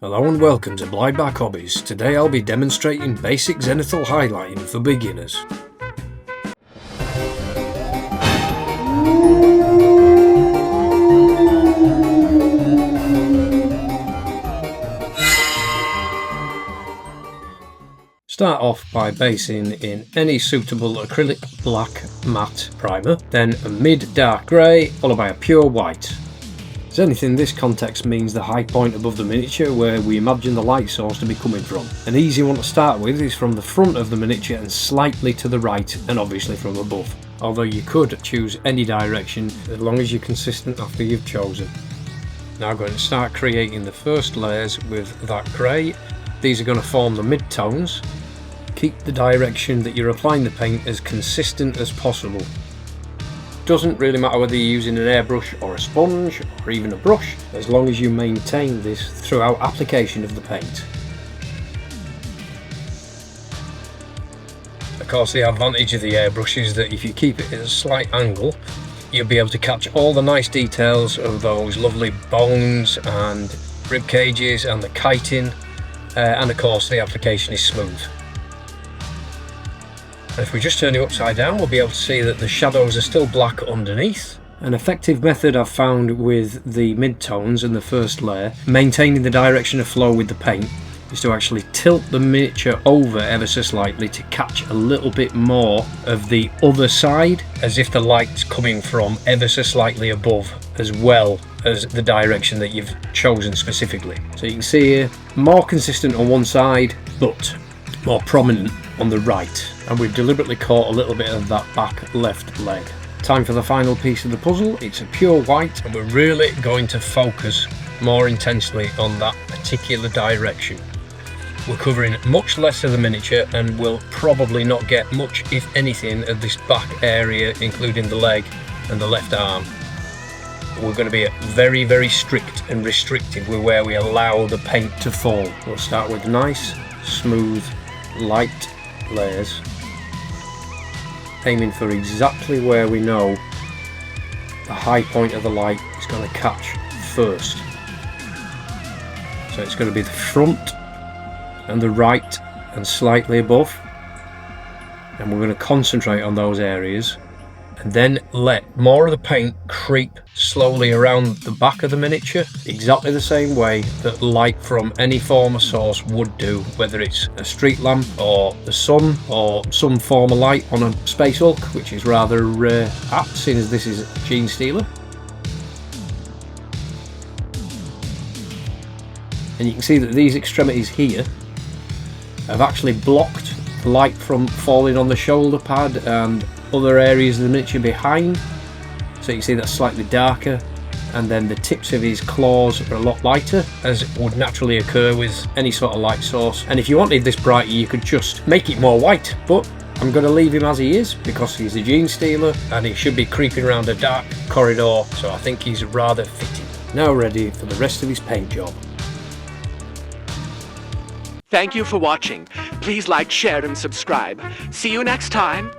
Hello and welcome to Blighback Hobbies. Today I'll be demonstrating basic Zenithal highlighting for beginners. Start off by basing in any suitable acrylic black matte primer, then a mid-dark grey followed by a pure white. Zenith in this context means the high point above the miniature where we imagine the light source to be coming from. An easy one to start with is from the front of the miniature and slightly to the right, and obviously from above. Although you could choose any direction as long as you're consistent after you've chosen. Now I'm going to start creating the first layers with that grey. These are going to form the mid-tones. Keep the direction that you're applying the paint as consistent as possible. Doesn't really matter whether you're using an airbrush or a sponge or even a brush, as long as you maintain this throughout application of the paint. Of course, the advantage of the airbrush is that if you keep it at a slight angle, you'll be able to catch all the nice details of those lovely bones and rib cages and the kiting, and of course the application is smooth. And if we just turn it upside down, we'll be able to see that the shadows are still black underneath. An effective method I've found with the mid-tones and the first layer, maintaining the direction of flow with the paint, is to actually tilt the miniature over ever so slightly to catch a little bit more of the other side, as if the light's coming from ever so slightly above, as well as the direction that you've chosen specifically. So you can see here, more consistent on one side, but more prominent on the right, and we've deliberately caught a little bit of that back left leg. Time for the final piece of the puzzle. It's a pure white, and we're really going to focus more intensely on that particular direction. We're covering much less of the miniature and will probably not get much, if anything, of this back area, including the leg and the left arm. We're going to be very, very strict and restrictive with where we allow the paint to fall. We'll start with nice, smooth, light layers, aiming for exactly where we know the high point of the light is going to catch first. So it's going to be the front and the right and slightly above, and we're going to concentrate on those areas and then let more of the paint creep slowly around the back of the miniature, exactly the same way that light from any form of source would do, whether it's a street lamp or the sun or some form of light on a Space Hulk, which is rather apt seeing as this is a Genestealer. And you can see that these extremities here have actually blocked light from falling on the shoulder pad and other areas of the miniature behind. So you can see that's slightly darker, and then the tips of his claws are a lot lighter, as would naturally occur with any sort of light source. And if you wanted this brighter, you could just make it more white, but I'm going to leave him as he is because he's a Genestealer and he should be creeping around a dark corridor, so I think he's rather fitting. Now ready for the rest of his paint job. Thank you for watching. Please like, share, and subscribe. See you next time.